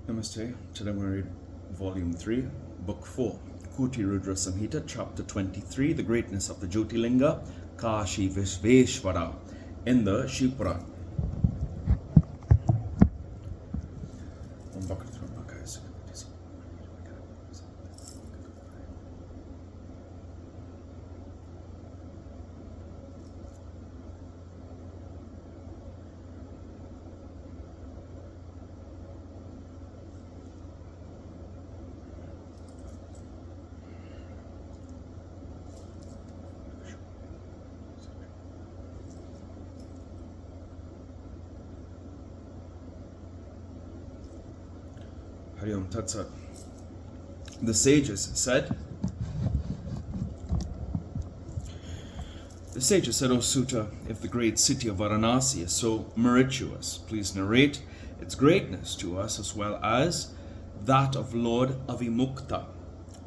Namaste. Today I'm going to read Volume 3, Book 4, KotiRudra Samhita, Chapter 23, The Greatness of the Jyotirlinga, Kashi Vishveshvara, in the Shiva Puran. Hari Om Tat Sat. The sages said, O Sutta, if the great city of Varanasi is so meritorious, please narrate its greatness to us as well as that of Lord Avimukta.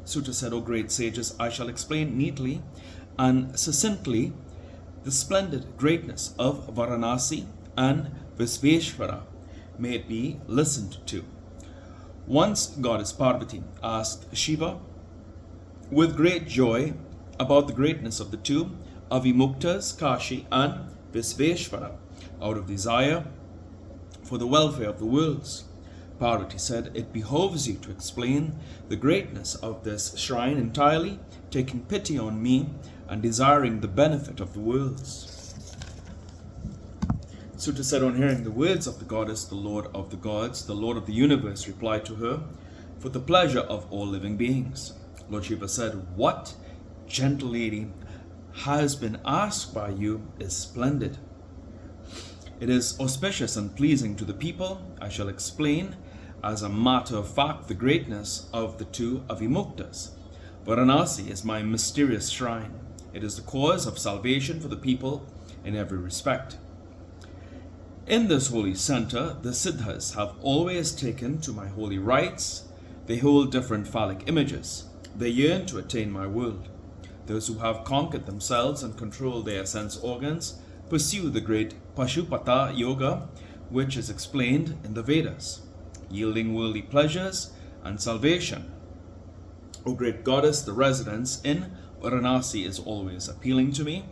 Sutta said, O great sages, I shall explain neatly and succinctly the splendid greatness of Varanasi and Visveshvara. May it be listened to. Once Goddess Parvati asked Shiva with great joy about the greatness of the two Avimuktas, Kashi and Visveshvara, out of desire for the welfare of the worlds. Parvati said, it behoves you to explain the greatness of this shrine entirely, taking pity on me and desiring the benefit of the worlds. Sutta said, on hearing the words of the goddess, the Lord of the gods, the Lord of the universe replied to her, for the pleasure of all living beings. Lord Shiva said, what, gentle lady, has been asked by you is splendid. It is auspicious and pleasing to the people. I shall explain as a matter of fact the greatness of the two Avimuktas. Varanasi is my mysterious shrine. It is the cause of salvation for the people in every respect. In this holy center, the Siddhas have always taken to my holy rites. They hold different phallic images. They yearn to attain my world. Those who have conquered themselves and control their sense organs pursue the great Pashupata Yoga, which is explained in the Vedas, yielding worldly pleasures and salvation. O great goddess, the residence in Varanasi is always appealing to me.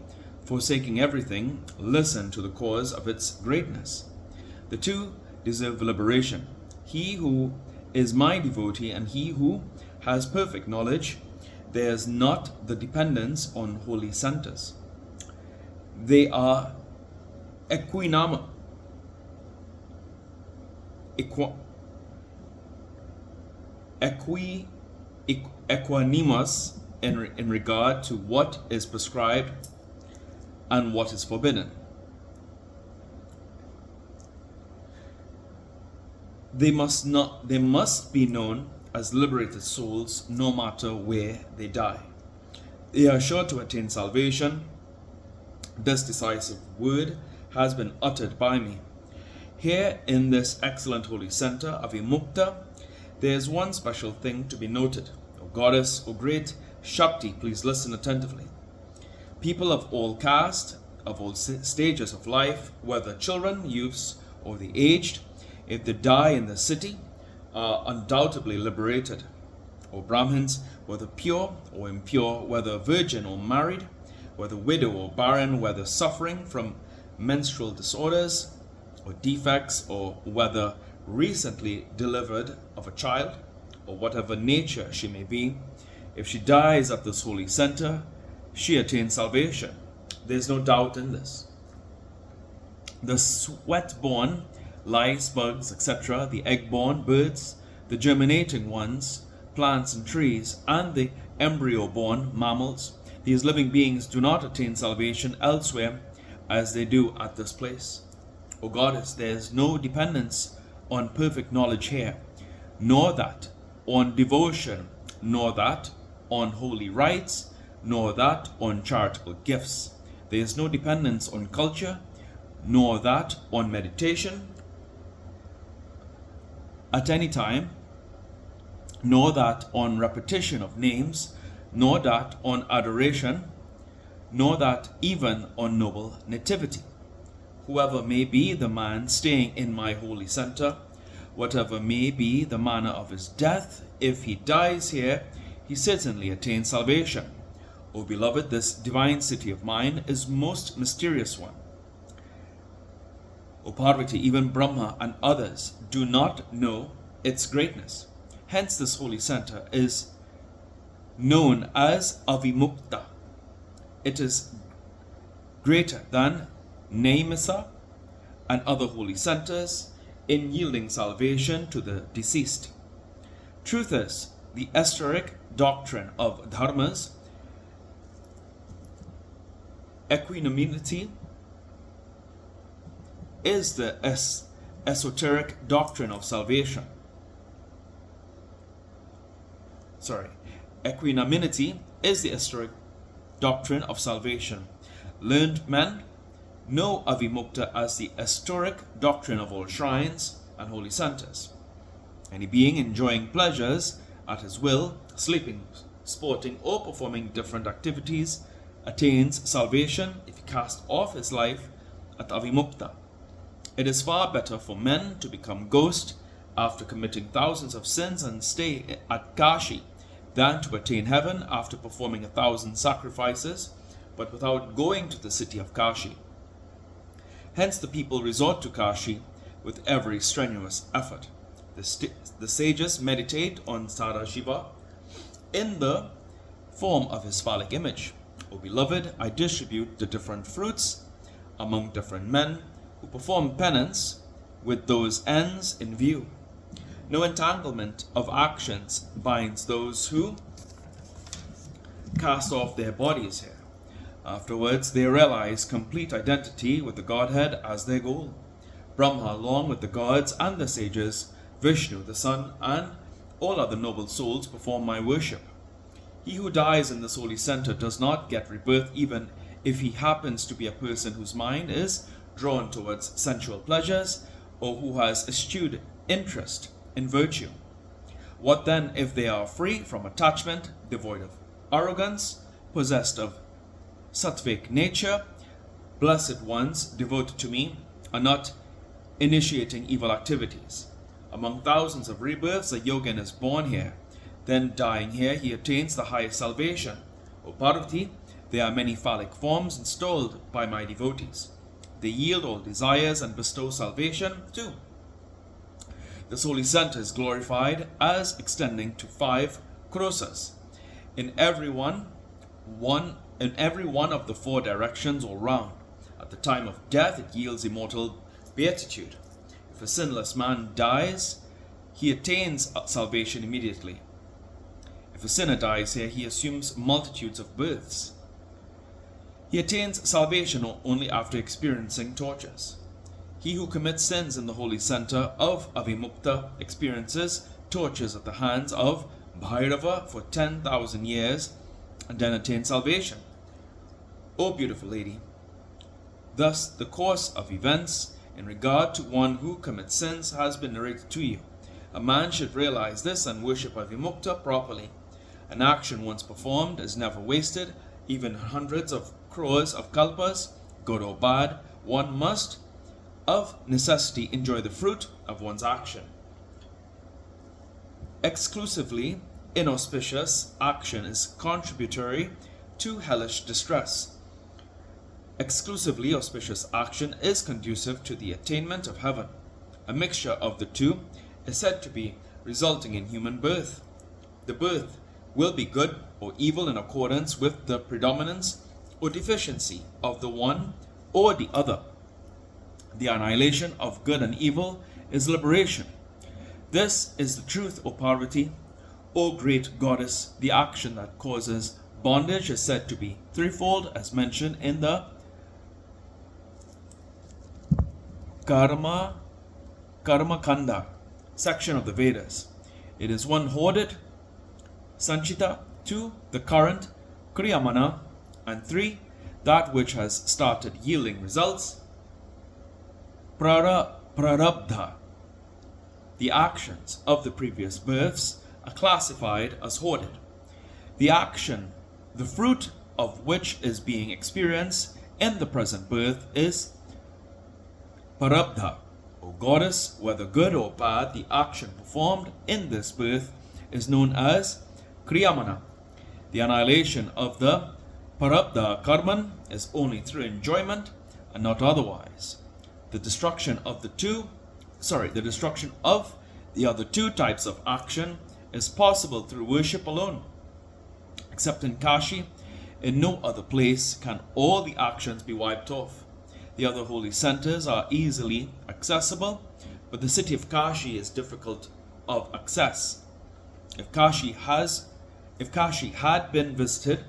Forsaking everything, listen to the cause of its greatness. The two deserve liberation. He who is my devotee and he who has perfect knowledge, there is not the dependence on holy centers. They are equanimous in regard to what is prescribed and what is forbidden. They must be known as liberated souls no matter where they die. They are sure to attain salvation. This decisive word has been uttered by me. Here in this excellent holy center of Avimukta, there is one special thing to be noted. O goddess, O great Shakti, please listen attentively. People of all caste, of all stages of life, whether children, youths, or the aged, if they die in the city, are undoubtedly liberated. O Brahmins, whether pure or impure, whether virgin or married, whether widow or barren, whether suffering from menstrual disorders or defects, or whether recently delivered of a child, or whatever nature she may be, if she dies at this holy center, she attains salvation. There is no doubt in this. The sweat-born lice, bugs, etc., the egg-born birds, the germinating ones, plants and trees, and the embryo-born mammals, these living beings do not attain salvation elsewhere as they do at this place. O Goddess, there is no dependence on perfect knowledge here, nor that on devotion, nor that on holy rites, nor that on charitable gifts. There is no dependence on culture, nor that on meditation at any time, nor that on repetition of names, nor that on adoration, nor that even on noble nativity. Whoever may be the man staying in my holy center, Whatever may be the manner of his death, if he dies here, he certainly attains salvation. O beloved, this divine city of mine is most mysterious one. O Parvati, even Brahma and others do not know its greatness. Hence this holy center is known as Avimukta. It is greater than Naimasa and other holy centers in yielding salvation to the deceased. Truth is, the esoteric doctrine of dharmas, equanimity, is the esoteric doctrine of salvation. Equanimity is the esoteric doctrine of salvation. Learned men know Avimukta as the esoteric doctrine of all shrines and holy centers. Any being enjoying pleasures at his will, sleeping, sporting, or performing different activities attains salvation if he casts off his life at Avimukta. It is far better for men to become ghosts after committing thousands of sins and stay at Kashi than to attain heaven after performing 1,000 sacrifices but without going to the city of Kashi. Hence the people resort to Kashi with every strenuous effort. The sages meditate on Sada Shiva in the form of his phallic image. O beloved, I distribute the different fruits among different men who perform penance with those ends in view. No entanglement of actions binds those who cast off their bodies here. Afterwards, they realize complete identity with the Godhead as their goal. Brahma, along with the gods and the sages, Vishnu, the sun, and all other noble souls perform my worship. He who dies in this holy center does not get rebirth even if he happens to be a person whose mind is drawn towards sensual pleasures or who has eschewed interest in virtue. What then if they are free from attachment, devoid of arrogance, possessed of sattvic nature, blessed ones devoted to me, are not initiating evil activities? Among thousands of rebirths, a yogin is born here. Then dying here, he attains the highest salvation. O Parvati, there are many phallic forms installed by my devotees. They yield all desires and bestow salvation too. This holy center is glorified as extending to 5 krosas. In every one of the 4 directions all round. At the time of death, it yields immortal beatitude. If a sinless man dies, he attains salvation immediately. If a sinner dies here, he assumes multitudes of births. He attains salvation only after experiencing tortures. He who commits sins in the holy center of Avimukta experiences tortures at the hands of Bhairava for 10,000 years and then attains salvation. O beautiful lady, thus the course of events in regard to one who commits sins has been narrated to you. A man should realize this and worship Avimukta properly. An action once performed is never wasted, even hundreds of crores of kalpas, good or bad. One must, of necessity, enjoy the fruit of one's action. Exclusively inauspicious action is contributory to hellish distress. Exclusively auspicious action is conducive to the attainment of heaven. A mixture of the two is said to be resulting in human birth. The birth will be good or evil in accordance with the predominance or deficiency of the one or the other. The annihilation of good and evil is liberation. This is the truth, O Parvati. O great goddess, the action that causes bondage is said to be threefold, as mentioned in the Karma Kanda section of the Vedas. It is 1, hoarded, Sanchita; 2, the current, Kriyamana; and 3, that which has started yielding results, Prarabdha. The actions of the previous births are classified as hoarded. The action, the fruit of which is being experienced in the present birth, is Prarabdha. O O goddess, whether good or bad, the action performed in this birth is known as Kriyamana. The annihilation of the Prarabdha Karman is only through enjoyment and not otherwise. The destruction of the destruction of the other two types of action is possible through worship alone. Except in Kashi, in no other place can all the actions be wiped off. The other holy centers are easily accessible, but the city of Kashi is difficult of access. If Kashi had been visited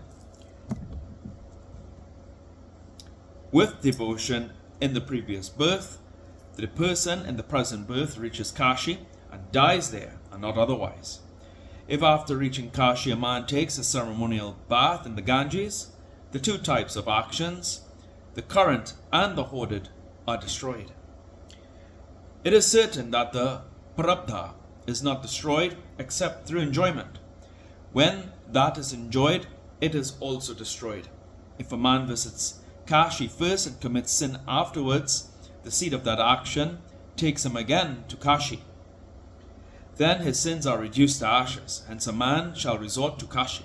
with devotion in the previous birth, the person in the present birth reaches Kashi and dies there, and not otherwise. If after reaching Kashi a man takes a ceremonial bath in the Ganges, the two types of actions, the current and the hoarded, are destroyed. It is certain that the Prarabdha is not destroyed except through enjoyment. When that is enjoyed, it is also destroyed. If a man visits Kashi first and commits sin afterwards, the seed of that action takes him again to Kashi. Then his sins are reduced to ashes, hence a man shall resort to Kashi.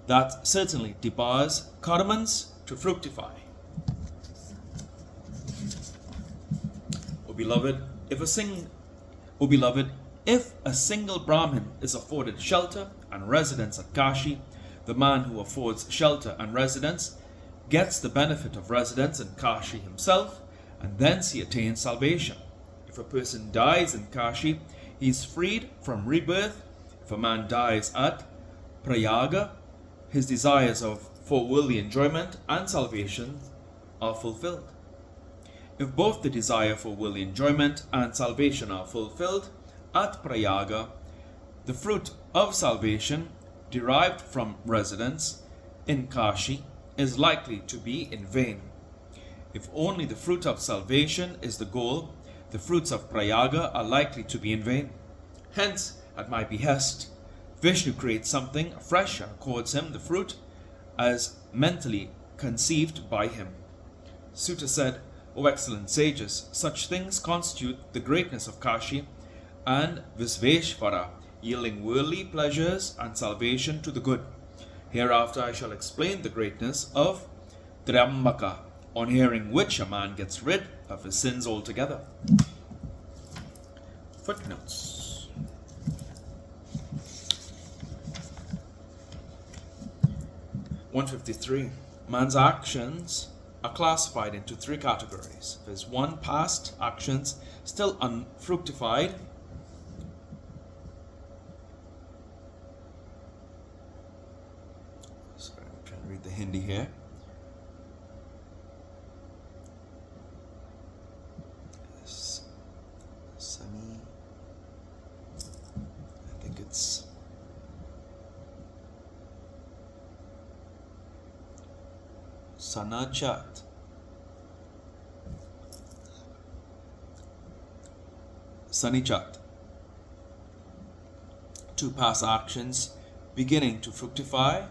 That certainly debars karmans to fructify. O beloved, if a single Brahmin is afforded shelter and residence at Kashi, the man who affords shelter and residence gets the benefit of residence in Kashi himself, and thence he attains salvation. If a person dies in Kashi, he is freed from rebirth. If a man dies at Prayaga, his desires for worldly enjoyment and salvation are fulfilled. If both the desire for worldly enjoyment and salvation are fulfilled at Prayaga, the fruit of salvation derived from residence in Kashi is likely to be in vain. If only the fruit of salvation is the goal, the fruits of Prayaga are likely to be in vain. Hence, at my behest, Vishnu creates something fresh and accords him the fruit as mentally conceived by him. Sutta said, O excellent sages, such things constitute the greatness of Kashi and Visveshvara, yielding worldly pleasures and salvation to the good. Hereafter I shall explain the greatness of Triambaka, on hearing which a man gets rid of his sins altogether. Footnotes. (153) Man's actions are classified into three categories. There's one, past actions still unfructified. Sorry, I'm trying to read the Hindi here. I think it's Sanachat. Sanichat. Two past actions beginning to fructify.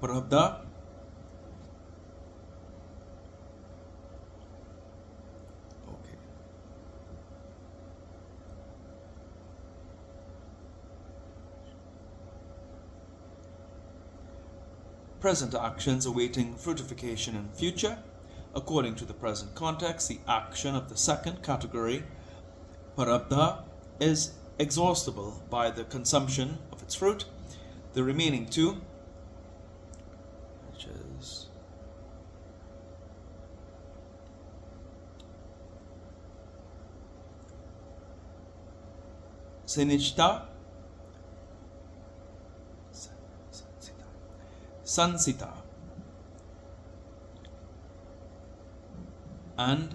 Prarabdha. Okay. Present actions awaiting fructification in future. According to the present context, the action of the second category, Prarabdha, is exhaustible by the consumption of its fruit. The remaining two, which is Sinichta, Sansita, and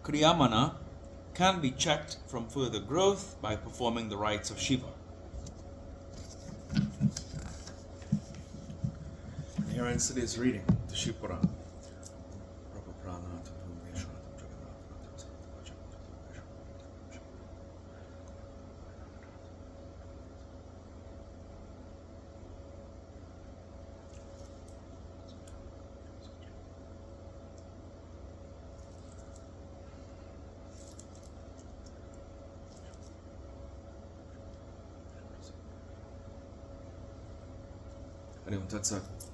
Kriyamana can be checked from further growth by performing the rites of Shiva. Here ends today's reading, the Shiva Puran. Hariom Tat Sat.